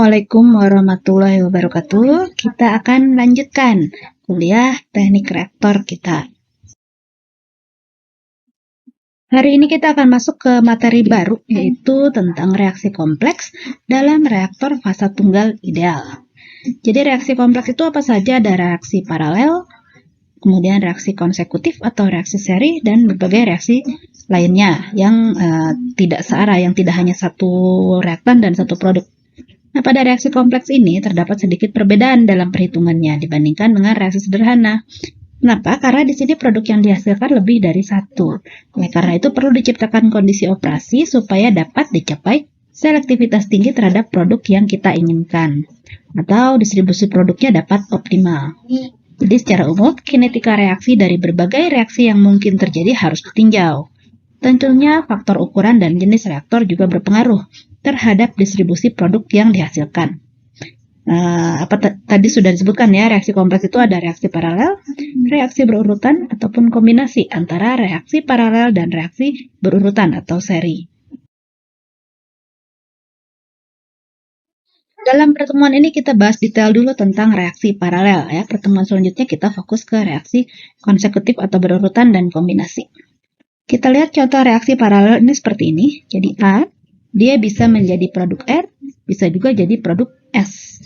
Assalamualaikum warahmatullahi wabarakatuh. Kita akan lanjutkan kuliah teknik reaktor kita. Hari ini kita akan masuk ke materi baru, yaitu tentang reaksi kompleks dalam reaktor fasa tunggal ideal. Jadi reaksi kompleks itu apa saja? Ada reaksi paralel, kemudian reaksi konsekutif atau reaksi seri, dan berbagai reaksi lainnya yang tidak searah, yang tidak hanya satu reaktan dan satu produk. Nah, pada reaksi kompleks ini terdapat sedikit perbedaan dalam perhitungannya dibandingkan dengan reaksi sederhana. Kenapa? Karena di sini produk yang dihasilkan lebih dari satu. Karena itu perlu diciptakan kondisi operasi supaya dapat dicapai selektivitas tinggi terhadap produk yang kita inginkan, atau distribusi produknya dapat optimal. Jadi secara umum, kinetika reaksi dari berbagai reaksi yang mungkin terjadi harus ditinjau. Tentunya faktor ukuran dan jenis reaktor juga berpengaruh terhadap distribusi produk yang dihasilkan. Tadi sudah disebutkan ya, reaksi kompleks itu ada reaksi paralel, reaksi berurutan, ataupun kombinasi antara reaksi paralel dan reaksi berurutan atau seri. Dalam pertemuan ini kita bahas detail dulu tentang reaksi paralel ya. Pertemuan selanjutnya kita fokus ke reaksi konsekutif atau berurutan dan kombinasi. Kita lihat contoh reaksi paralel ini seperti ini. Jadi A, dia bisa menjadi produk R, bisa juga jadi produk S.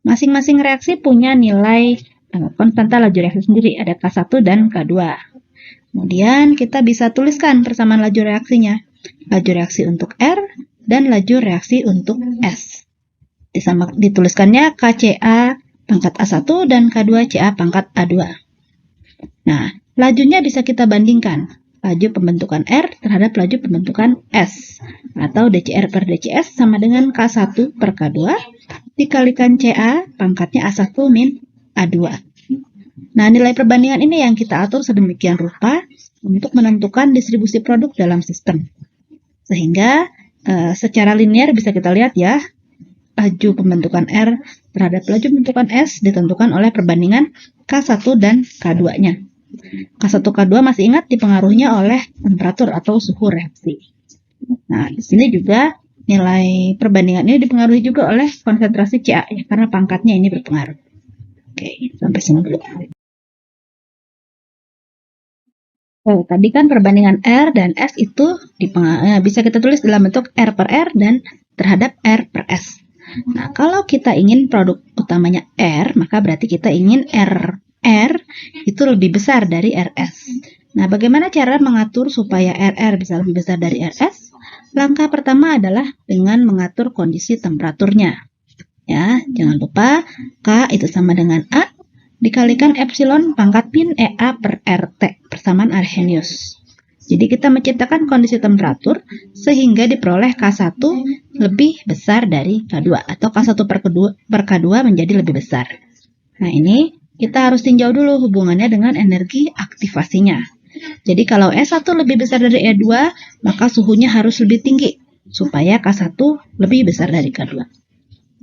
Masing-masing reaksi punya nilai konstanta laju reaksi sendiri, ada K1 dan K2. Kemudian kita bisa tuliskan persamaan laju reaksinya. Laju reaksi untuk R dan laju reaksi untuk S. Dituliskannya KCA pangkat A1 dan K2CA pangkat A2. Nah, lajunya bisa kita bandingkan. Laju pembentukan R terhadap laju pembentukan S, atau DCR per DCS sama dengan K1 per K2 dikalikan CA pangkatnya A1 min A2. Nah, nilai perbandingan ini yang kita atur sedemikian rupa untuk menentukan distribusi produk dalam sistem. Sehingga secara linear bisa kita lihat ya, laju pembentukan R terhadap laju pembentukan S ditentukan oleh perbandingan K1 dan K2-nya. K1 K2 masih ingat dipengaruhinya oleh temperatur atau suhu reaksi. Nah, di sini juga nilai perbandingan ini dipengaruhi juga oleh konsentrasi CA ya, karena pangkatnya ini berpengaruh. Oke, sampai sini dulu. Tadi kan perbandingan R dan S itu bisa kita tulis dalam bentuk R per R dan terhadap R per S. Nah, kalau kita ingin produk utamanya R, maka berarti kita ingin R itu lebih besar dari RS. Nah, bagaimana cara mengatur supaya RR bisa lebih besar dari RS? Langkah pertama adalah dengan mengatur kondisi temperaturnya. Ya, jangan lupa K itu sama dengan A dikalikan epsilon pangkat min EA per RT persamaan Arrhenius. Jadi kita menciptakan kondisi temperatur sehingga diperoleh K1 lebih besar dari K2 atau K1 per K2 menjadi lebih besar. Nah, ini kita harus tinjau dulu hubungannya dengan energi aktivasinya. Jadi kalau S1 lebih besar dari E2, maka suhunya harus lebih tinggi supaya K1 lebih besar dari K2.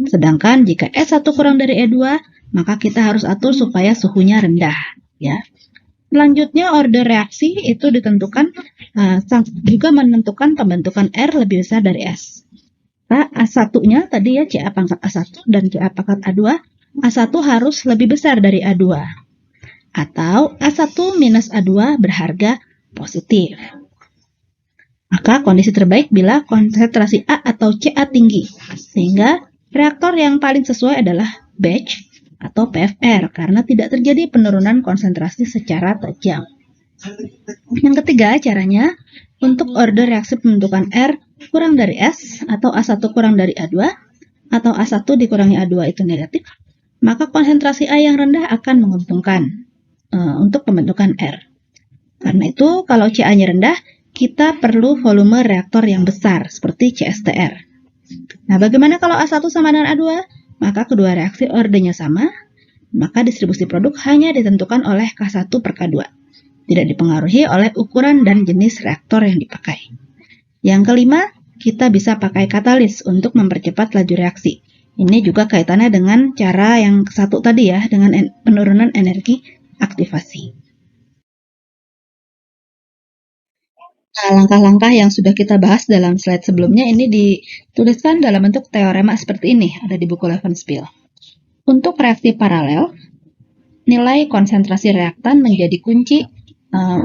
Sedangkan jika S1 kurang dari E2, maka kita harus atur supaya suhunya rendah. Ya. Selanjutnya order reaksi itu ditentukan juga menentukan pembentukan R lebih besar dari S. Nah, A1-nya tadi ya CA pangkat A1 dan CA pangkat A2, A1 harus lebih besar dari A2. Atau A1 minus A2 berharga positif. Maka kondisi terbaik bila konsentrasi A atau CA tinggi. Sehingga reaktor yang paling sesuai adalah batch atau PFR karena tidak terjadi penurunan konsentrasi secara tajam. Yang ketiga caranya, untuk order reaksi pembentukan R kurang dari S atau A1 kurang dari A2 atau A1 dikurangi A2 itu negatif, maka konsentrasi A yang rendah akan menguntungkan untuk pembentukan R. Karena itu kalau CA-nya rendah, kita perlu volume reaktor yang besar seperti CSTR. Nah, bagaimana kalau A1 sama dengan A2? Maka kedua reaksi ordernya sama, maka distribusi produk hanya ditentukan oleh K1 per K2. Tidak dipengaruhi oleh ukuran dan jenis reaktor yang dipakai. Yang kelima, kita bisa pakai katalis untuk mempercepat laju reaksi. Ini juga kaitannya dengan cara yang satu tadi ya, dengan penurunan energi aktivasi. Nah, langkah-langkah yang sudah kita bahas dalam slide sebelumnya ini dituliskan dalam bentuk teorema seperti ini, ada di buku Levenspiel. Untuk reaksi paralel, nilai konsentrasi reaktan menjadi kunci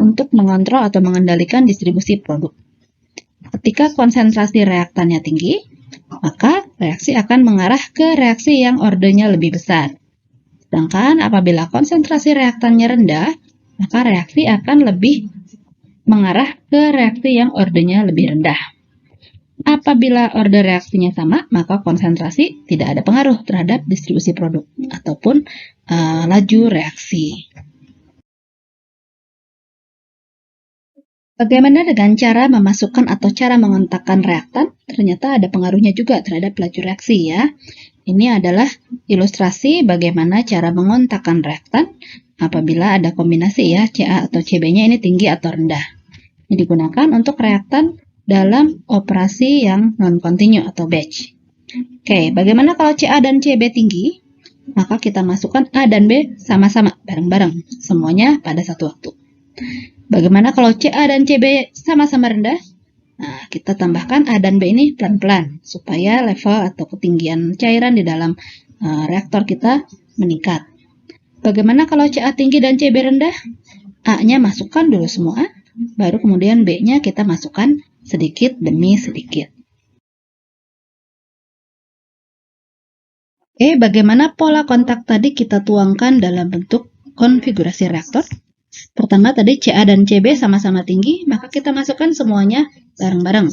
untuk mengontrol atau mengendalikan distribusi produk. Ketika konsentrasi reaktannya tinggi, maka reaksi akan mengarah ke reaksi yang ordenya lebih besar. Sedangkan apabila konsentrasi reaktannya rendah, maka reaksi akan lebih mengarah ke reaksi yang ordenya lebih rendah. Apabila order reaksinya sama, maka konsentrasi tidak ada pengaruh terhadap distribusi produk ataupun laju reaksi. Bagaimana dengan cara memasukkan atau cara mengontakkan reaktan? Ternyata ada pengaruhnya juga terhadap laju reaksi ya. Ini adalah ilustrasi bagaimana cara mengontakkan reaktan apabila ada kombinasi ya, Ca atau Cb-nya ini tinggi atau rendah. Ini digunakan untuk reaktan dalam operasi yang non-continue atau batch. Oke, bagaimana kalau Ca dan Cb tinggi? Maka kita masukkan A dan B sama-sama, bareng-bareng, semuanya pada satu waktu. Bagaimana kalau Ca dan Cb sama-sama rendah? Nah, kita tambahkan A dan B ini pelan-pelan, supaya level atau ketinggian cairan di dalam reaktor kita meningkat. Bagaimana kalau Ca tinggi dan Cb rendah? A-nya masukkan dulu semua, baru kemudian B-nya kita masukkan sedikit demi sedikit. Oke, bagaimana pola kontak tadi kita tuangkan dalam bentuk konfigurasi reaktor? Pertama tadi Ca dan Cb sama-sama tinggi, maka kita masukkan semuanya bareng-bareng.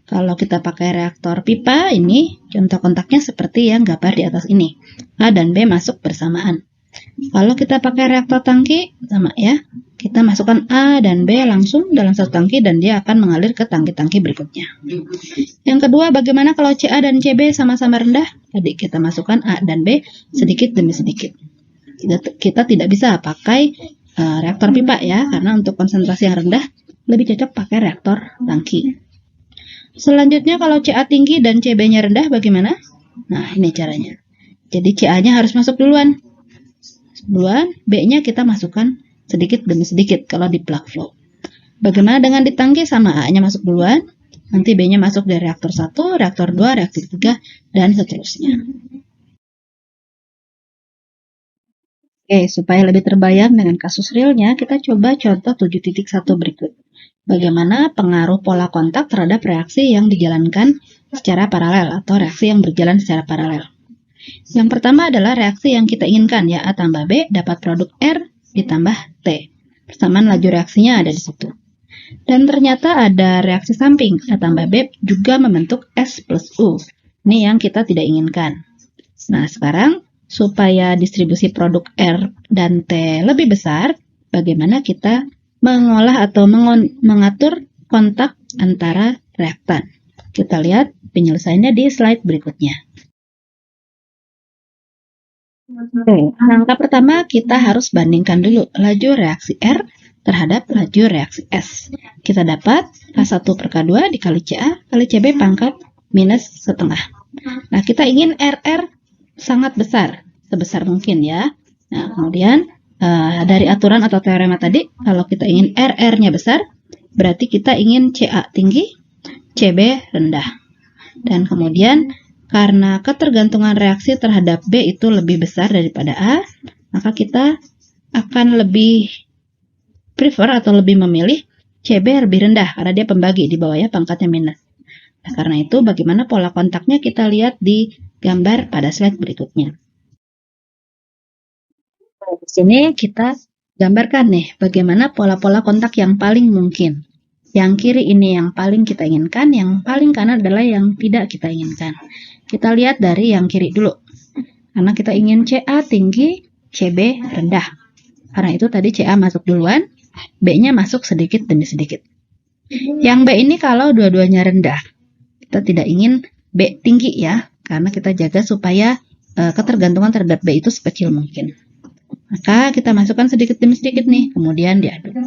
Kalau kita pakai reaktor pipa, ini contoh kontaknya seperti yang gambar di atas ini. A dan B masuk bersamaan. Kalau kita pakai reaktor tangki, sama ya. Kita masukkan A dan B langsung dalam satu tangki dan dia akan mengalir ke tangki-tangki berikutnya. Yang kedua, bagaimana kalau Ca dan Cb sama-sama rendah? Tadi kita masukkan A dan B sedikit demi sedikit. Kita tidak bisa pakai reaktor pipa ya, karena untuk konsentrasi yang rendah lebih cocok pakai reaktor tangki. Selanjutnya kalau Ca tinggi dan Cb-nya rendah bagaimana? Nah, ini caranya. Jadi Ca-nya harus masuk duluan. B-nya kita masukkan sedikit demi sedikit kalau di plug flow. Bagaimana dengan di tangki? Sama, A-nya masuk duluan, nanti B-nya masuk dari reaktor 1, reaktor 2, reaktor 3, dan seterusnya. Oke, supaya lebih terbayang dengan kasus realnya, kita coba contoh 7.1 berikut. Bagaimana pengaruh pola kontak terhadap reaksi yang dijalankan secara paralel atau reaksi yang berjalan secara paralel. Yang pertama adalah reaksi yang kita inginkan, ya A tambah B dapat produk R ditambah T. Persamaan laju reaksinya ada di situ. Dan ternyata ada reaksi samping, A tambah B juga membentuk S plus U. Ini yang kita tidak inginkan. Nah, sekarang supaya distribusi produk R dan T lebih besar, bagaimana kita mengolah atau mengatur kontak antara reaktan. Kita lihat penyelesaiannya di slide berikutnya. Oke, langkah pertama kita harus bandingkan dulu laju reaksi R terhadap laju reaksi S. Kita dapat K1 per K2 dikali Ca kali Cb pangkat minus setengah. Nah, kita ingin RR sangat besar, sebesar mungkin ya. Nah, kemudian dari aturan atau teorema tadi, kalau kita ingin RR-nya besar, berarti kita ingin Ca tinggi, Cb rendah. Dan kemudian karena ketergantungan reaksi terhadap B itu lebih besar daripada A, maka kita akan lebih prefer atau lebih memilih Cb lebih rendah karena dia pembagi di bawahnya pangkatnya minus. Nah, karena itu bagaimana pola kontaknya kita lihat di gambar pada slide berikutnya. Di sini kita gambarkan nih bagaimana pola-pola kontak yang paling mungkin. Yang kiri ini yang paling kita inginkan, yang paling kanan adalah yang tidak kita inginkan. Kita lihat dari yang kiri dulu. Karena kita ingin Ca tinggi, Cb rendah. Karena itu tadi Ca masuk duluan, B-nya masuk sedikit demi sedikit. Yang B ini kalau dua-duanya rendah, kita tidak ingin B tinggi ya, karena kita jaga supaya ketergantungan terhadap B itu sekecil mungkin. Maka kita masukkan sedikit demi sedikit nih, kemudian diaduk.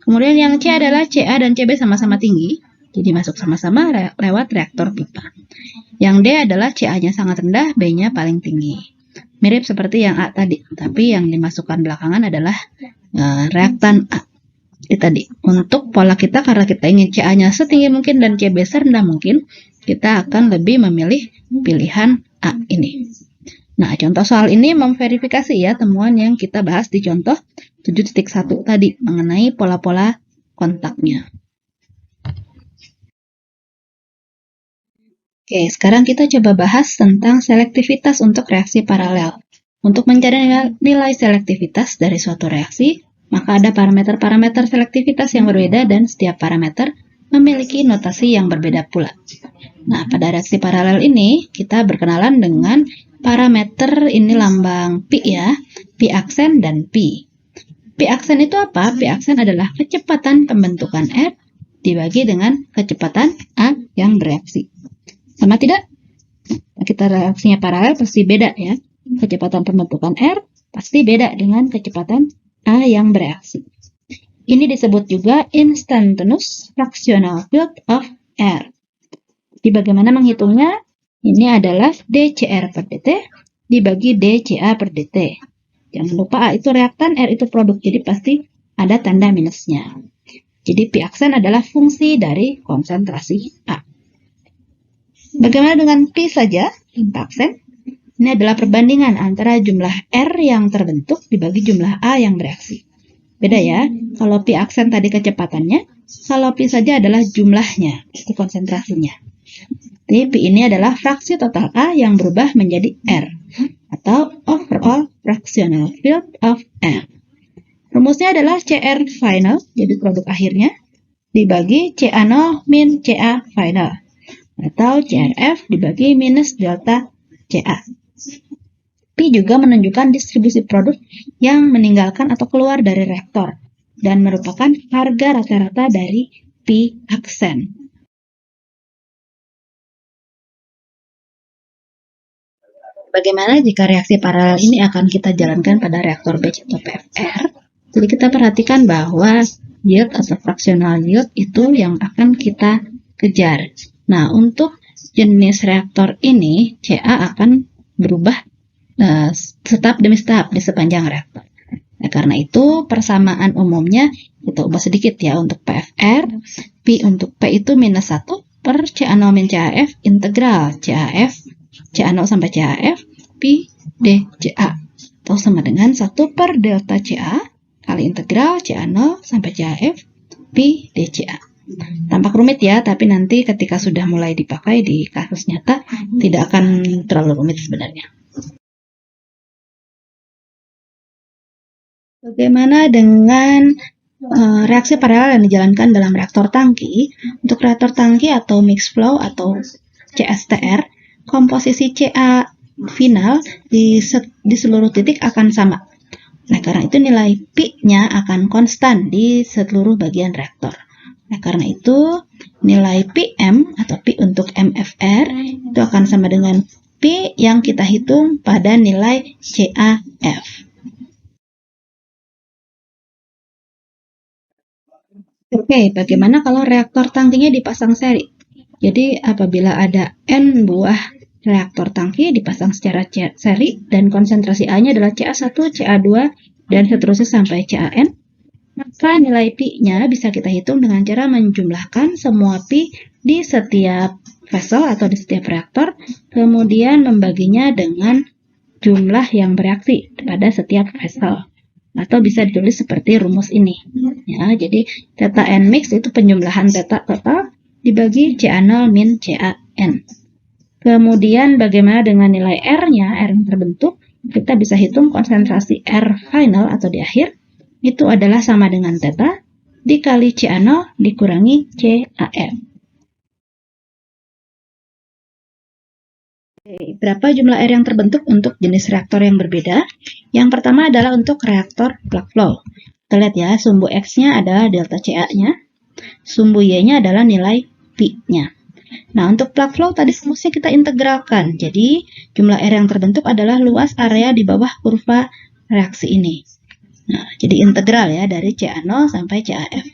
Kemudian yang C adalah Ca dan Cb sama-sama tinggi, jadi masuk sama-sama lewat reaktor pipa. Yang D adalah Ca-nya sangat rendah, B-nya paling tinggi. Mirip seperti yang A tadi, tapi yang dimasukkan belakangan adalah reaktan A. tadi. Untuk pola kita, karena kita ingin CA-nya setinggi mungkin dan CB serendah mungkin, kita akan lebih memilih pilihan A ini. Nah, contoh soal ini memverifikasi ya temuan yang kita bahas di contoh 7.1 tadi mengenai pola-pola kontaknya. Oke, sekarang kita coba bahas tentang selektivitas untuk reaksi paralel. Untuk mencari nilai selektivitas dari suatu reaksi, maka ada parameter-parameter selektivitas yang berbeda dan setiap parameter memiliki notasi yang berbeda pula. Nah, pada reaksi paralel ini, kita berkenalan dengan parameter ini lambang pi ya, pi aksen dan pi. Pi aksen itu apa? Pi aksen adalah kecepatan pembentukan R dibagi dengan kecepatan A yang bereaksi. Sama tidak? Kita reaksinya paralel pasti beda ya. Kecepatan pembentukan R pasti beda dengan kecepatan A yang bereaksi. Ini disebut juga instantaneous fractional field of R. Jadi bagaimana menghitungnya? Ini adalah dCr per dt dibagi dCa per dt. Jangan lupa A itu reaktan, R itu produk, jadi pasti ada tanda minusnya. Jadi pi aksen adalah fungsi dari konsentrasi A. Bagaimana dengan pi saja, tanpa aksen? Ini adalah perbandingan antara jumlah R yang terbentuk dibagi jumlah A yang bereaksi. Beda ya, kalau pi aksen tadi kecepatannya, kalau pi saja adalah jumlahnya, itu konsentrasinya. Jadi pi ini adalah fraksi total A yang berubah menjadi R, atau overall fractional field of R. Rumusnya adalah CR final, jadi produk akhirnya, dibagi CA0 min CA final, atau CRF dibagi minus delta CA. Pi juga menunjukkan distribusi produk yang meninggalkan atau keluar dari reaktor dan merupakan harga rata-rata dari pi aksen. Bagaimana jika reaksi paralel ini akan kita jalankan pada reaktor batch atau PFR? Jadi kita perhatikan bahwa yield atau fractional yield itu yang akan kita kejar. Nah, untuk jenis reaktor ini, CA akan berubah tahap demi tahap di sepanjang reaktor. Nah, karena itu persamaan umumnya kita ubah sedikit ya untuk PFR. Pi untuk P itu minus 1 per CA0 min CAF integral CAF CA0 sampai CAF pi dCA. Atau sama dengan 1 per delta CA kali integral CA0 sampai CAF pi dCA. Tampak rumit ya, tapi nanti ketika sudah mulai dipakai di kasus nyata, tidak akan terlalu rumit sebenarnya. Bagaimana dengan reaksi paralel yang dijalankan dalam reaktor tangki? Untuk reaktor tangki atau mixed flow atau CSTR, komposisi CA final di seluruh titik akan sama. Nah, karena itu nilai Pi-nya akan konstan di seluruh bagian reaktor. Nah, karena itu nilai PM atau Pi untuk MFR itu akan sama dengan Pi yang kita hitung pada nilai CAF. Oke, bagaimana kalau reaktor tangkinya dipasang seri? Jadi apabila ada N buah reaktor tangki dipasang secara seri dan konsentrasi A-nya adalah CA1, CA2, dan seterusnya sampai CAN, maka nilai Pi-nya bisa kita hitung dengan cara menjumlahkan semua Pi di setiap vessel atau di setiap reaktor, kemudian membaginya dengan jumlah yang bereaksi pada setiap vessel. Atau bisa ditulis seperti rumus ini. Ya, jadi theta N mix itu penjumlahan theta total dibagi CA0 min CAN. Kemudian bagaimana dengan nilai R-nya, R yang terbentuk, kita bisa hitung konsentrasi R final atau di akhir, itu adalah sama dengan theta dikali CA0 dikurangi CAF. Berapa jumlah R yang terbentuk untuk jenis reaktor yang berbeda? Yang pertama adalah untuk reaktor plug flow. Kita lihat ya, sumbu X-nya adalah delta CA-nya, sumbu Y-nya adalah nilai Pi-nya. Nah, untuk plug flow tadi rumusnya kita integralkan. Jadi, jumlah R yang terbentuk adalah luas area di bawah kurva reaksi ini. Nah, jadi integral ya dari CA0 sampai CAF.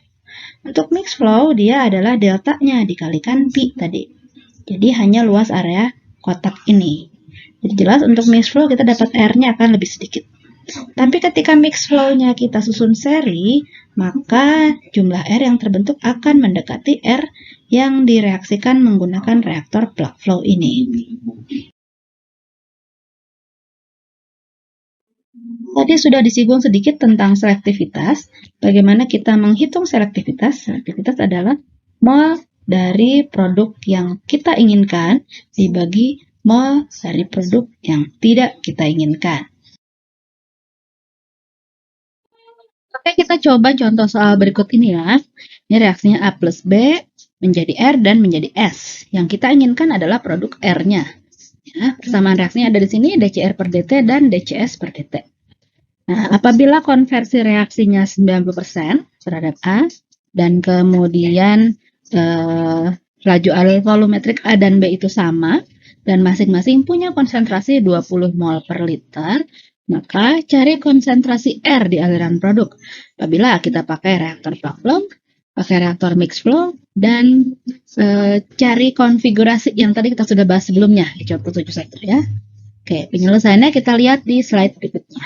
Untuk mixed flow, dia adalah delta-nya dikalikan Pi tadi. Jadi, hanya luas area kotak ini. Jadi jelas untuk mixed flow kita dapat R-nya akan lebih sedikit. Tapi ketika mix flow-nya kita susun seri, maka jumlah R yang terbentuk akan mendekati R yang direaksikan menggunakan reaktor plug flow ini. Tadi sudah disinggung sedikit tentang selektivitas. Bagaimana kita menghitung selektivitas? Selektivitas adalah mol dari produk yang kita inginkan dibagi mol dari produk yang tidak kita inginkan. Oke, kita coba contoh soal berikut ini ya. Ini reaksinya A plus B menjadi R dan menjadi S. Yang kita inginkan adalah produk R-nya. Ya, persamaan reaksinya ada di sini, DCR per DT dan DCS per DT. Nah, apabila konversi reaksinya 90% terhadap A, dan kemudian laju alur volumetrik A dan B itu sama, dan masing-masing punya konsentrasi 20 mol per liter, maka cari konsentrasi R di aliran produk. Apabila kita pakai reaktor plug flow, pakai reaktor mix flow, dan cari konfigurasi yang tadi kita sudah bahas sebelumnya di contoh 71 ya. Oke, penyelesaiannya kita lihat di slide berikutnya.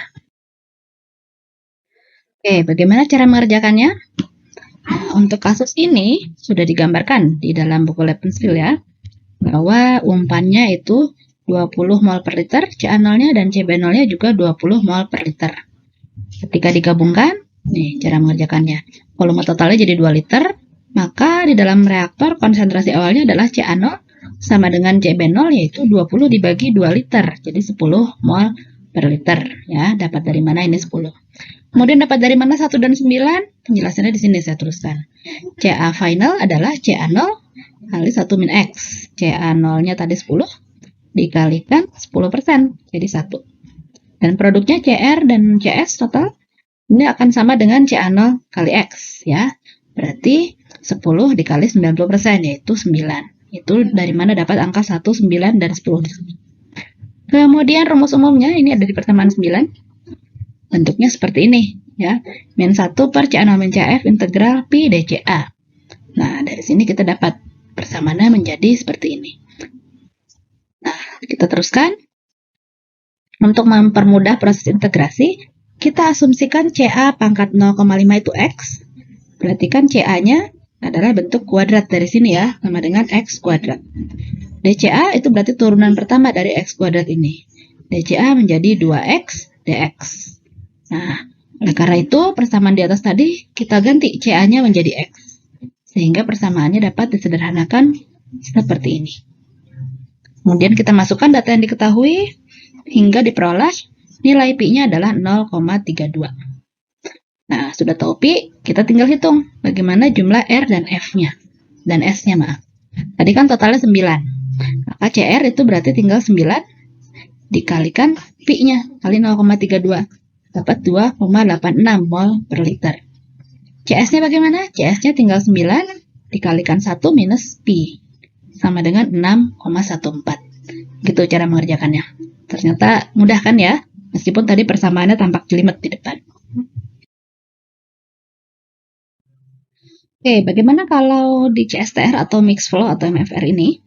Oke, bagaimana cara mengerjakannya? Nah, untuk kasus ini sudah digambarkan di dalam buku Lebenspiel ya, bahwa umpannya itu 20 mol per liter, CA0-nya dan CB0-nya juga 20 mol per liter. Ketika digabungkan, nih cara mengerjakannya. Volume totalnya jadi 2 liter, maka di dalam reaktor konsentrasi awalnya adalah CA0 sama dengan CB0 yaitu 20 dibagi 2 liter, jadi 10 mol per liter ya. Dapat dari mana ini 10? Kemudian dapat dari mana 1 dan 9? Penjelasannya di sini saya tuliskan. CA final adalah CA0 kali 1 min X. CA0-nya tadi 10 dikalikan 10%, jadi 1. Dan produknya CR dan CS total ini akan sama dengan CA0 kali X ya. Berarti 10 dikali 90% yaitu 9. Itu dari mana dapat angka 1, 9, dan 10 di sini. Kemudian rumus umumnya ini ada di persamaan 9. Bentuknya seperti ini ya. Min 1 per CA0 min CAF integral pi DCA. Nah, dari sini kita dapat persamaannya menjadi seperti ini. Nah, kita teruskan. Untuk mempermudah proses integrasi, kita asumsikan CA pangkat 0,5 itu X. Berarti kan CA-nya adalah bentuk kuadrat dari sini ya, sama dengan X kuadrat. DCA itu berarti turunan pertama dari X kuadrat ini. DCA menjadi 2X dx. Nah, oleh karena itu persamaan di atas tadi kita ganti CA-nya menjadi X. Sehingga persamaannya dapat disederhanakan seperti ini. Kemudian kita masukkan data yang diketahui hingga diperoleh nilai pi-nya adalah 0,32. Nah, sudah tahu pi, kita tinggal hitung bagaimana jumlah R dan F-nya. Dan S-nya, maaf. Tadi kan totalnya 9. Maka CR itu berarti tinggal 9 dikalikan pi-nya kali 0,32. Dapat 2,86 mol per liter. CS-nya bagaimana? CS-nya tinggal 9 dikalikan 1 minus pi. Sama dengan 6,14. Gitu cara mengerjakannya. Ternyata mudah kan ya? Meskipun tadi persamaannya tampak jelimet di depan. Oke, bagaimana kalau di CSTR atau mix flow atau MFR ini?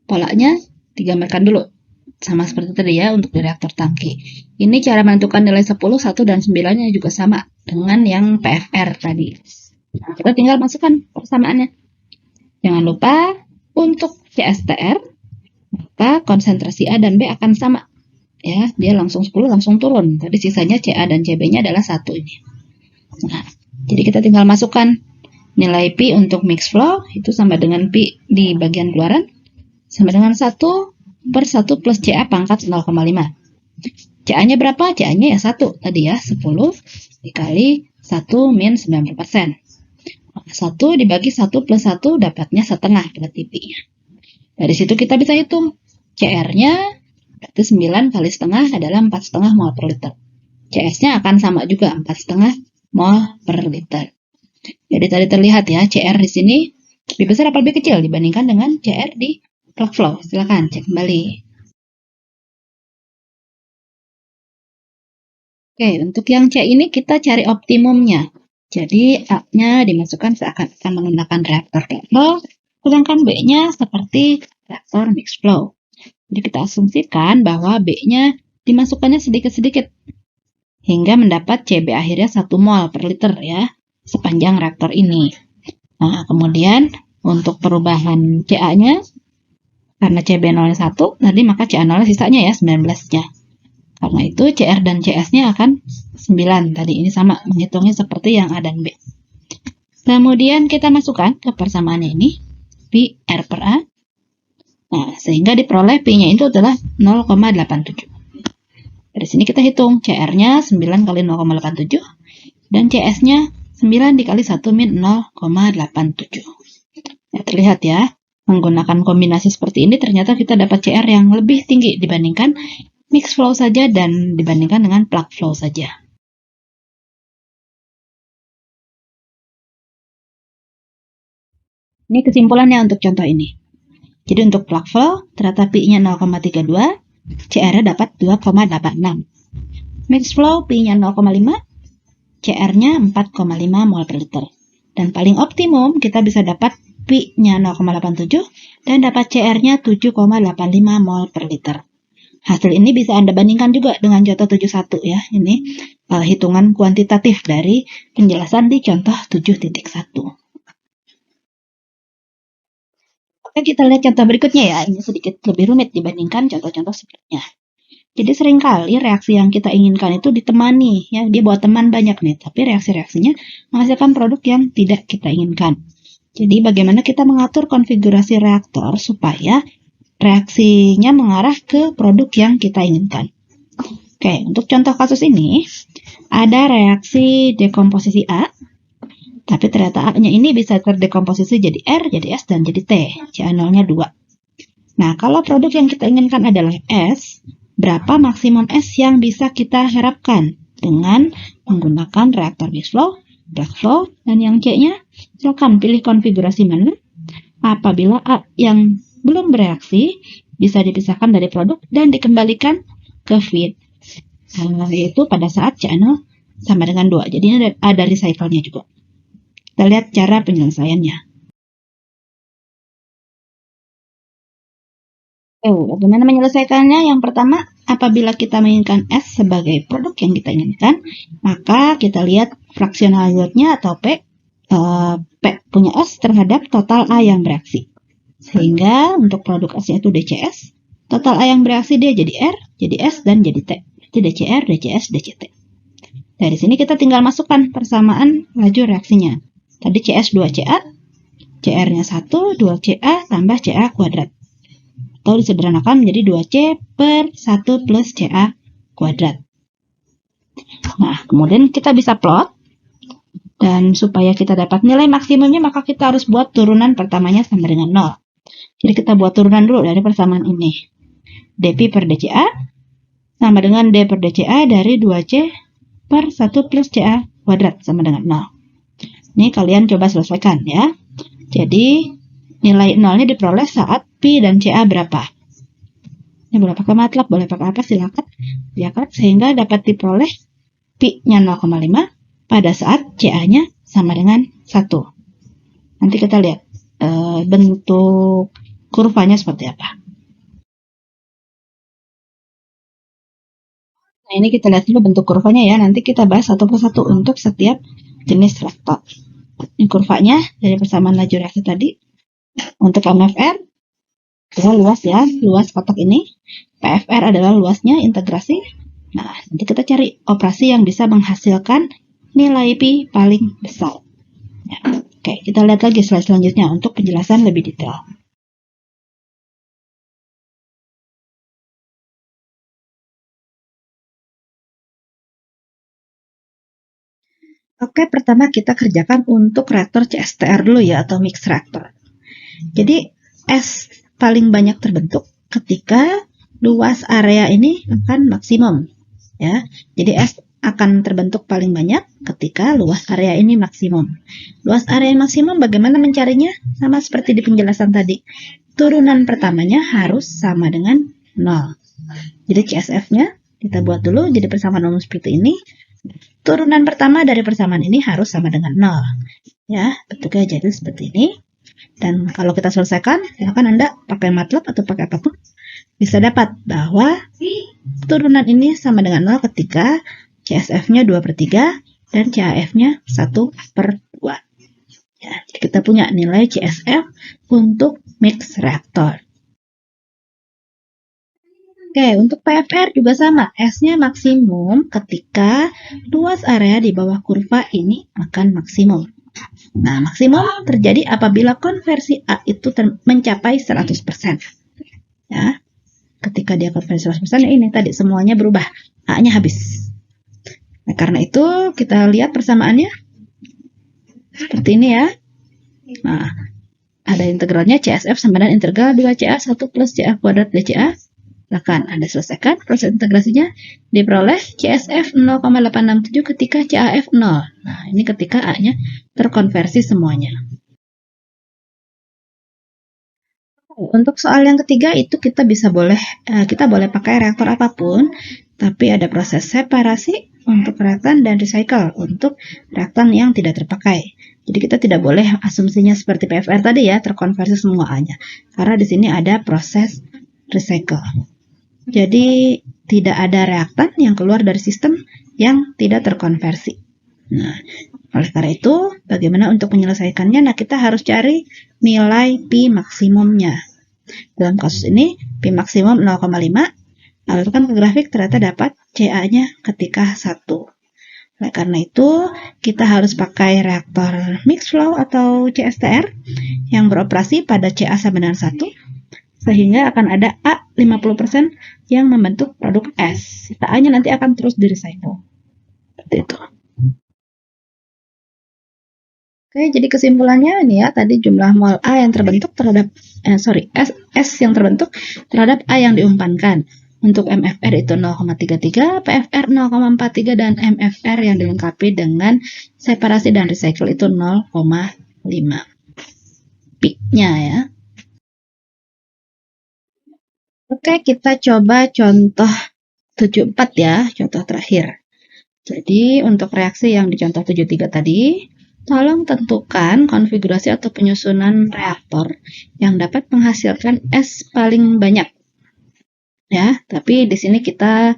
Polanya digambarkan dulu. Sama seperti tadi ya untuk di reaktor tangki. Ini cara menentukan nilai 10, 1, dan 9-nya juga sama dengan yang PFR tadi. Nah, kita tinggal masukkan persamaannya. Jangan lupa untuk CSTR, maka konsentrasi A dan B akan sama. Ya, dia langsung 10 langsung turun. Tadi sisanya CA dan CB-nya adalah 1 ini. Nah, jadi kita tinggal masukkan nilai pi untuk mix flow itu sama dengan pi di bagian keluaran sama dengan 1 per 1 plus CA pangkat 0,5. CA-nya berapa? CA-nya ya 1 tadi ya, 10 dikali 1 min 90%. 1 dibagi 1 plus 1 dapatnya setengah berarti pi-nya. Dari situ kita bisa hitung. CR-nya berarti 9 kali setengah adalah 4,5 mol per liter. CS-nya akan sama juga 4,5 mol per liter. Jadi tadi terlihat ya, CR di sini lebih besar atau lebih kecil dibandingkan dengan CR di plug flow. Silakan cek kembali. Oke, untuk yang C ini kita cari optimumnya. Jadi A-nya dimasukkan seakan-akan menggunakan reaktor plug flow, sedangkan B-nya seperti reaktor mix flow. Jadi kita asumsikan bahwa B-nya dimasukkannya sedikit-sedikit. hingga mendapat CB akhirnya 1 mol per liter ya, sepanjang reaktor ini. Nah, kemudian untuk perubahan CA-nya, karena CB0-nya 1, nanti maka CA0 sisanya ya 19-nya. Karena itu CR dan CS-nya akan 9. Tadi ini sama, menghitungnya seperti yang A dan B. Kemudian kita masukkan ke persamaan ini, Pi R per A. Nah, sehingga diperoleh Pi-nya itu adalah 0,87. Dari sini kita hitung CR-nya 9 kali 0,87 dan CS-nya 9 dikali 1 min 0,87. Ya, terlihat ya, menggunakan kombinasi seperti ini ternyata kita dapat CR yang lebih tinggi dibandingkan mix flow saja dan dibandingkan dengan plug flow saja. Ini kesimpulannya untuk contoh ini. Jadi untuk plug flow, ternyata Pi-nya 0,32, CR-nya dapat 2,86. Mix flow Pi-nya 0,5, CR-nya 4,5 mol per liter. Dan paling optimum kita bisa dapat Pi-nya 0,87 dan dapat CR-nya 7,85 mol per liter. Hasil ini bisa Anda bandingkan juga dengan contoh 71 ya. Ini hitungan kuantitatif dari penjelasan di contoh 7.1. Oke, kita lihat contoh berikutnya ya. Ini sedikit lebih rumit dibandingkan contoh-contoh sebelumnya. Jadi seringkali reaksi yang kita inginkan itu ditemani, ya dia bawa teman banyak nih, tapi reaksi-reaksinya menghasilkan produk yang tidak kita inginkan. Jadi bagaimana kita mengatur konfigurasi reaktor supaya reaksinya mengarah ke produk yang kita inginkan. Oke, untuk contoh kasus ini, ada reaksi dekomposisi A, tapi ternyata A-nya ini bisa terdekomposisi jadi R, jadi S, dan jadi T, CA0-nya 2. Nah, kalau produk yang kita inginkan adalah S, berapa maksimum S yang bisa kita harapkan dengan menggunakan reaktor mixed flow, plug flow, dan yang C-nya silakan pilih konfigurasi mana. Apabila A yang belum bereaksi, bisa dipisahkan dari produk dan dikembalikan ke feed. Yaitu pada saat CA0 sama dengan 2. Jadi ini ada recycle-nya juga. Kita lihat cara penyelesaiannya. Bagaimana menyelesaikannya? Yang pertama, apabila kita menginginkan S sebagai produk yang kita inginkan, maka kita lihat fraksionalnya atau P. P punya S terhadap total A yang bereaksi. Sehingga untuk produk S-nya itu DCS, total A yang bereaksi dia jadi R, jadi S, dan jadi T. Jadi DCR, DCS, DCT. Dari sini kita tinggal masukkan persamaan laju reaksinya. Tadi CS 2CA, CR-nya 1, 2CA tambah CA kuadrat. Atau disederhanakan menjadi 2C per 1 plus CA kuadrat. Nah, kemudian kita bisa plot. Dan supaya kita dapat nilai maksimumnya, maka kita harus buat turunan pertamanya sama dengan 0. Jadi kita buat turunan dulu dari persamaan ini. dP per dCA sama dengan D per dCA dari 2C per 1 plus CA kuadrat sama dengan 0. Ini kalian coba selesaikan ya. Jadi nilai 0-nya diperoleh saat Pi dan CA berapa. Ini boleh pakai MATLAB, boleh pakai apa silakan. Sehingga dapat diperoleh Pi-nya 0,5 pada saat CA-nya sama dengan 1. Nanti kita lihat bentuk kurvanya seperti apa. Nah, ini kita lihat dulu bentuk kurvanya ya. Nanti kita bahas satu persatu untuk setiap jenis reaktor. Ini kurvanya dari persamaan laju reaksi tadi. Untuk MFR, adalah luas ya, luas kotak ini. PFR adalah luasnya integrasi. Nah, nanti kita cari operasi yang bisa menghasilkan nilai Pi paling besar. Ya, oke, kita lihat lagi slide selanjutnya untuk penjelasan lebih detail. Oke, pertama kita kerjakan untuk reaktor CSTR dulu ya, atau mixed reactor. Jadi S paling banyak terbentuk ketika luas area ini akan maksimum ya. Jadi S akan terbentuk paling banyak ketika luas area ini maksimum. Luas area maksimum bagaimana mencarinya? Sama seperti di penjelasan tadi. Turunan pertamanya harus sama dengan 0. Jadi CSF-nya kita buat dulu jadi persamaan umum seperti ini. Turunan pertama dari persamaan ini harus sama dengan 0. Ya, bentuknya jadi seperti ini. Dan kalau kita selesaikan, silakan Anda pakai MATLAB atau pakai apapun, bisa dapat bahwa turunan ini sama dengan 0 ketika CSF-nya 2/3 dan CAF-nya 1/2. Ya, jadi kita punya nilai CSF untuk mixed reaktor. Oke, untuk PFR juga sama. S-nya maksimum ketika luas area di bawah kurva ini akan maksimum. Nah, maksimum terjadi apabila konversi A itu mencapai 100%. Ya, ketika dia konversi 100%, ini tadi semuanya berubah. A-nya habis. Nah, karena itu kita lihat persamaannya seperti ini ya. Nah, ada integralnya CSF sama dengan integral 2CA 1 plus CA kuadrat DCA. Silakan Anda selesaikan proses integrasinya, diperoleh CSF 0,867 ketika CAF 0. Nah, ini ketika A-nya terkonversi semuanya. Untuk soal yang ketiga itu kita boleh pakai reaktor apapun, tapi ada proses separasi untuk reaktan dan recycle untuk reaktan yang tidak terpakai. Jadi kita tidak boleh asumsinya seperti PFR tadi ya, terkonversi semua A-nya. Karena di sini ada proses recycle. Jadi tidak ada reaktan yang keluar dari sistem yang tidak terkonversi. Nah, oleh karena itu, bagaimana untuk menyelesaikannya? Nah, kita harus cari nilai Pi maksimumnya. Dalam kasus ini, Pi maksimum 0,5. Alurkan ke grafik, ternyata dapat CA-nya ketika 1. Oleh karena itu, kita harus pakai reaktor mixed flow atau CSTR yang beroperasi pada CA sama dengan 1. Sehingga akan ada A 50% yang membentuk produk S. A-nya nanti akan terus di-recycle. Seperti itu. Oke, jadi kesimpulannya ini ya, tadi jumlah mol A yang terbentuk terhadap, S yang terbentuk terhadap A yang diumpankan. Untuk MFR itu 0,33, PFR 0,43, dan MFR yang dilengkapi dengan separasi dan recycle itu 0,5. Pi-nya ya. Oke, kita coba contoh 74 ya, contoh terakhir. Jadi, untuk reaksi yang di contoh 73 tadi, tolong tentukan konfigurasi atau penyusunan reaktor yang dapat menghasilkan S paling banyak. Ya, tapi di sini kita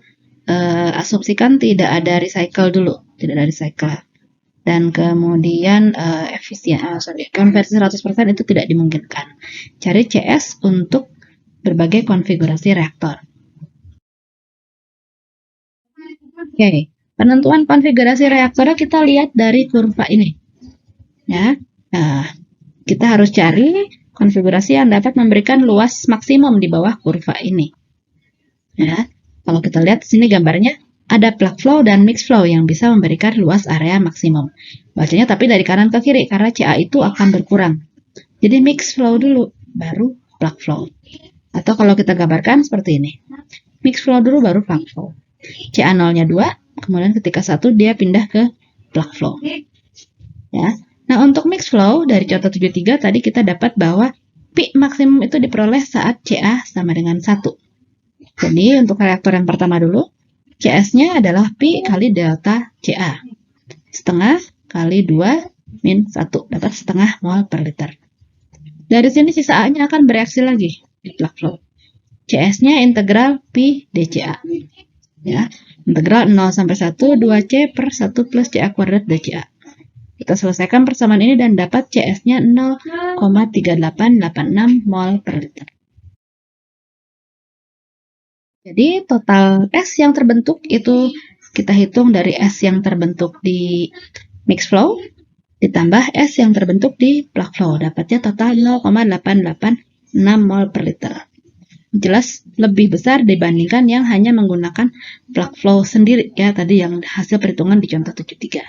asumsikan tidak ada recycle dulu, tidak ada recycle. Dan kemudian konversi 100% itu tidak dimungkinkan. Cari CS untuk berbagai konfigurasi reaktor. Oke, penentuan konfigurasi reaktornya kita lihat dari kurva ini. Ya, nah, kita harus cari konfigurasi yang dapat memberikan luas maksimum di bawah kurva ini. Ya, kalau kita lihat di sini gambarnya ada plug flow dan mixed flow yang bisa memberikan luas area maksimum. Bacanya tapi dari kanan ke kiri karena CA itu akan berkurang. Jadi mixed flow dulu, baru plug flow. Atau kalau kita gambarkan seperti ini. Mixed flow dulu baru plug flow. CA 0-nya 2, kemudian ketika 1 dia pindah ke plug flow. Ya. Nah, untuk mixed flow dari contoh 73 tadi kita dapat bahwa Pi maksimum itu diperoleh saat CA sama dengan 1. Jadi untuk reaktor yang pertama dulu, CS-nya adalah Pi kali delta CA. Setengah kali 2 min 1, dapat setengah mol per liter. Dari sini sisa A-nya akan bereaksi lagi di plug flow. CS-nya integral Pi DCA. Ya, integral 0 sampai 1, 2C per 1 plus CA kuadrat DCA. Kita selesaikan persamaan ini dan dapat CS-nya 0,3886 mol per liter. Jadi total S yang terbentuk itu kita hitung dari S yang terbentuk di mixed flow ditambah S yang terbentuk di plug flow. Dapatnya total 0,886 mol per liter. Jelas lebih besar dibandingkan yang hanya menggunakan plug flow sendiri ya, tadi yang hasil perhitungan di contoh 73.